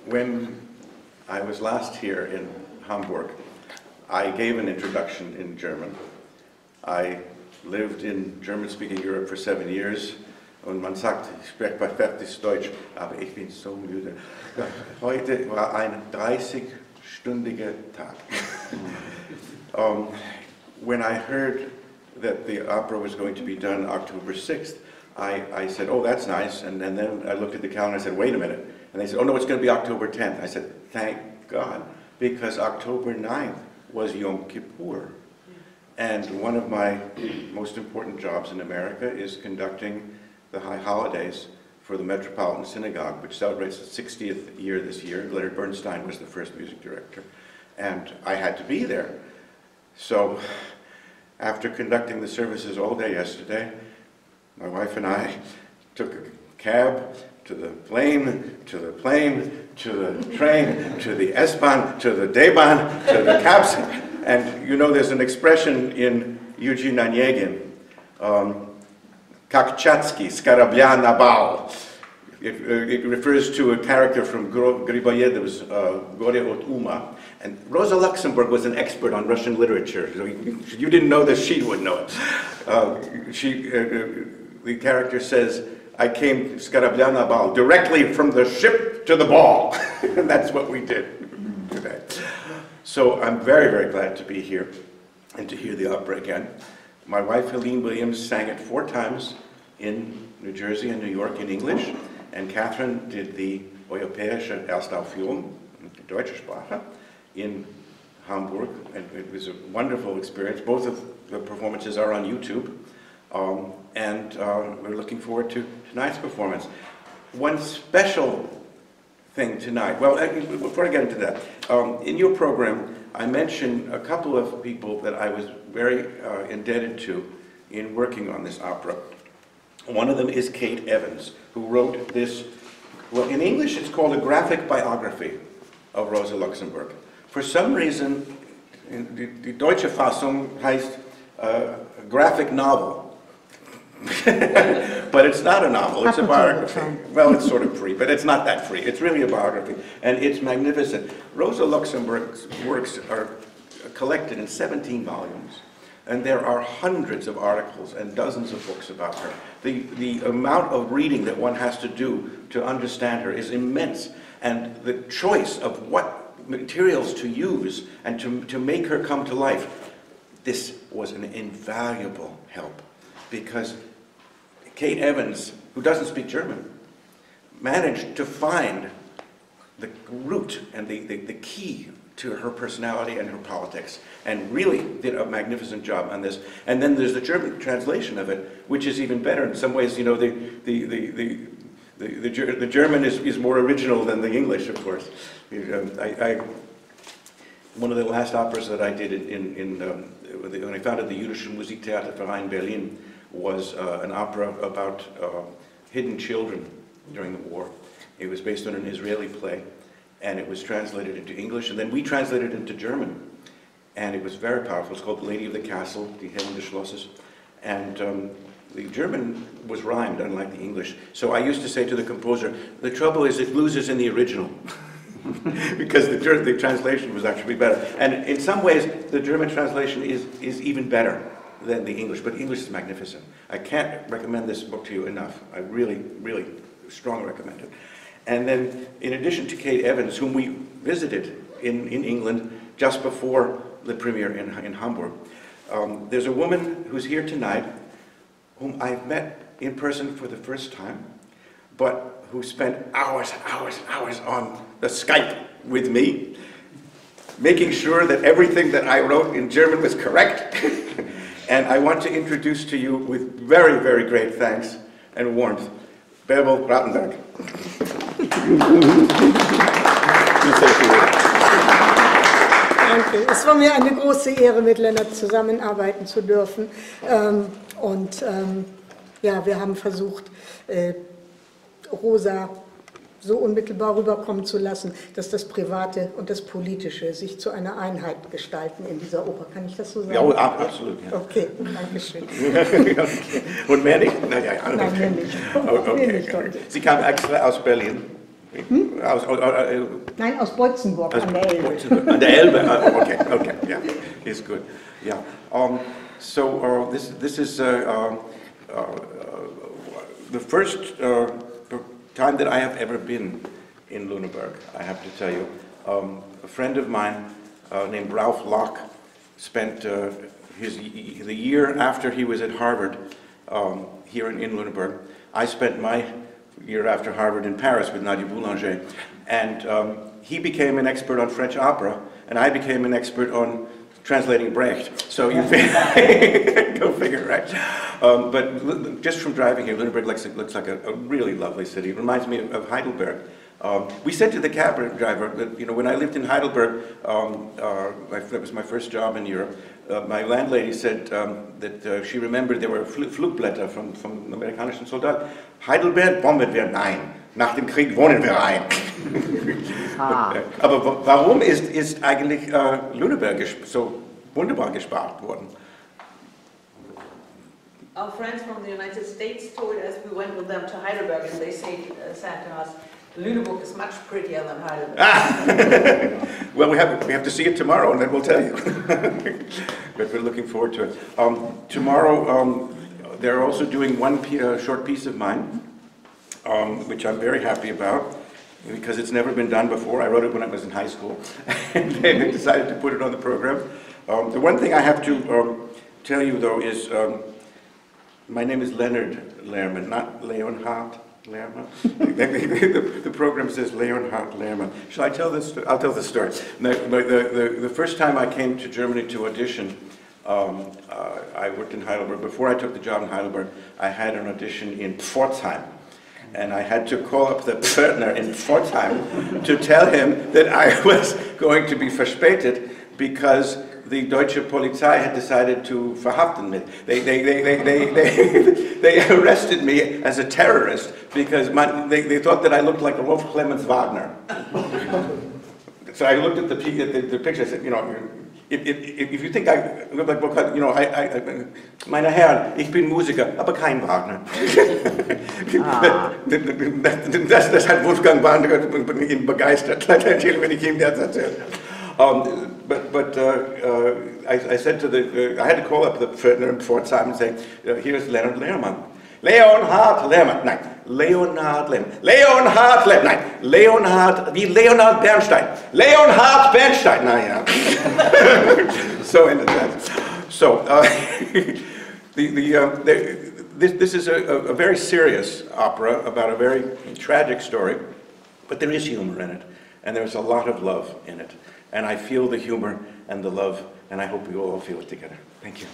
when I was last here in Hamburg, I gave an introduction in German. I lived in German-speaking Europe for 7 years und man sagt, ich spreche perfektes Deutsch, aber ich bin so müde. Heute war ein 30-stündiger Tag. When I heard that the opera was going to be done October 6th, I said, oh, that's nice, and then I looked at the calendar and I said, wait a minute. And they said, oh no, it's going to be October 10th. I said, thank God, because October 9th was Yom Kippur. And one of my most important jobs in America is conducting the high holidays for the Metropolitan Synagogue, which celebrates the 60th year this year. Leonard Bernstein was the first music director. And I had to be there. So after conducting the services all day yesterday, my wife and I took a cab to the plane, to the plane, to the train, to the S-Bahn, to the D-Bahn, to the cabs. And you know there's an expression in Eugene Onegin, Kakchatsky, Skarablia na bal. It refers to a character from Griboyedov's Gore od Uma. And Rosa Luxemburg was an expert on Russian literature. So you didn't know this, she would know it. The character says, I came Skarablia na bal, directly from the ship to the ball. And that's what we did today. So I'm very, very glad to be here and to hear the opera again. My wife, Helene Williams, sang it 4 times in New Jersey and New York in English, and Kathryn did the Europäische Erstaufführung, deutsche Sprache, in Hamburg, and it was a wonderful experience. Both of the performances are on YouTube, and we're looking forward to tonight's performance. One special thing tonight. Well, before I get into that, in your program, I mentioned a couple of people that I was very indebted to in working on this opera. One of them is Kate Evans, who wrote this, well, in English it's called a graphic biography of Rosa Luxemburg. For some reason, die deutsche Fassung heißt graphic novel. But it's not a novel, it's a biography. Well, it's sort of free, but it's not that free. It's really a biography, and it's magnificent. Rosa Luxemburg's works are collected in 17 volumes, and there are hundreds of articles and dozens of books about her. The amount of reading that one has to do to understand her is immense, and the choice of what materials to use and to make her come to life, this was an invaluable help, because Kate Evans, who doesn't speak German, managed to find the root and the key to her personality and her politics, and really did a magnificent job on this. And then there's the German translation of it, which is even better. In some ways, you know, the German is more original than the English, of course. One of the last operas that I did when I founded the Jüdische Musiktheaterverein Berlin was an opera about hidden children during the war. It was based on an Israeli play, and it was translated into English, and then we translated it into German, and it was very powerful. It's called The Lady of the Castle, Die Herrin des Schlosses, and the German was rhymed, unlike the English. So I used to say to the composer, the trouble is it loses in the original, because the translation was actually better. And in some ways, the German translation is even better than the English, but English is magnificent. I can't recommend this book to you enough. I really, really strongly recommend it. And then, in addition to Kate Evans, whom we visited in England just before the premiere in Hamburg, there's a woman who's here tonight whom I've met in person for the first time, but who spent hours and hours and hours on the Skype with me, making sure that everything that I wrote in German was correct. And I want to introduce to you, with very, very great thanks and warmth, Baerbel Rautenberg. Danke. Es war mir eine große Ehre, mit Leonard zusammenarbeiten zu dürfen. Ja, wir haben versucht, Rosa so unmittelbar rüberkommen zu lassen, dass das Private und das Politische sich zu einer Einheit gestalten in dieser Oper. Kann ich das so sagen? Ja, absolut. Ja. Okay, danke schön. Und mehr nicht? Nein, mehr nicht. Okay. Sie kam extra aus Berlin. Nein, aus Beutzenburg an der Elbe. An der Elbe, okay, yeah, it's good, yeah. This is the first time that I have ever been in Lüneburg, I have to tell you. A friend of mine named Ralph Locke spent the year after he was at Harvard here in Lüneburg. I spent my year after Harvard in Paris with Nadia Boulanger, and he became an expert on French opera, and I became an expert on translating Brecht. So you go figure, right? But just from driving here, Lüneburg looks like a really lovely city. It reminds me of Heidelberg. We said to the cab driver that, you know, when I lived in Heidelberg, that was my first job in Europe, my landlady said that she remembered there were Flugblätter from amerikanischen Soldaten. Heidelberg bomben wir, nein. Nach dem Krieg wohnen wir ein. Aber warum ist eigentlich Lüneburg so wunderbar gespart worden? Our friends from the United States told us, we went with them to Heidelberg, and they said to us, Lüneburg is much prettier than Heidelberg. Well, we have to see it tomorrow, and then we'll tell you. But we're looking forward to it. Tomorrow, they're also doing one short piece of mine, which I'm very happy about, because it's never been done before. I wrote it when I was in high school, and they decided to put it on the program. The one thing I have to tell you, though, is my name is Leonard Lehrman, not Leonhard Lehrman. The program says Leonard Lehrman. Shall I tell this? I'll tell the story. The first time I came to Germany to audition, I worked in Heidelberg. Before I took the job in Heidelberg, I had an audition in Pforzheim. And I had to call up the Pförtner in Pforzheim to tell him that I was going to be verspätet because the Deutsche Polizei had decided to verhaften me. They arrested me as a terrorist because they thought that I looked like Rolf Clemens Wagner. So I looked at the picture. I said, you know, if you think I look like Rolf, you know, meine Herren, ich bin Musiker, aber kein Wagner. Das hat Wolfgang Wagner ihn begeistert, wenn ich ihm das erzählt. But I said to I had to call up the Pförtner in Pforzheim and say, here's Leonard Lehrman. Leonhard Lehrman, nein, Leonhard Lehrman. Leonhard Lehrman, nein, Leonhard, wie Leonard Bernstein. Leonhard Bernstein, naja. So ended that. So, this is a very serious opera about a very tragic story, but there is humor in it, and there's a lot of love in it. And I feel the humor and the love, and I hope we all feel it together. Thank you.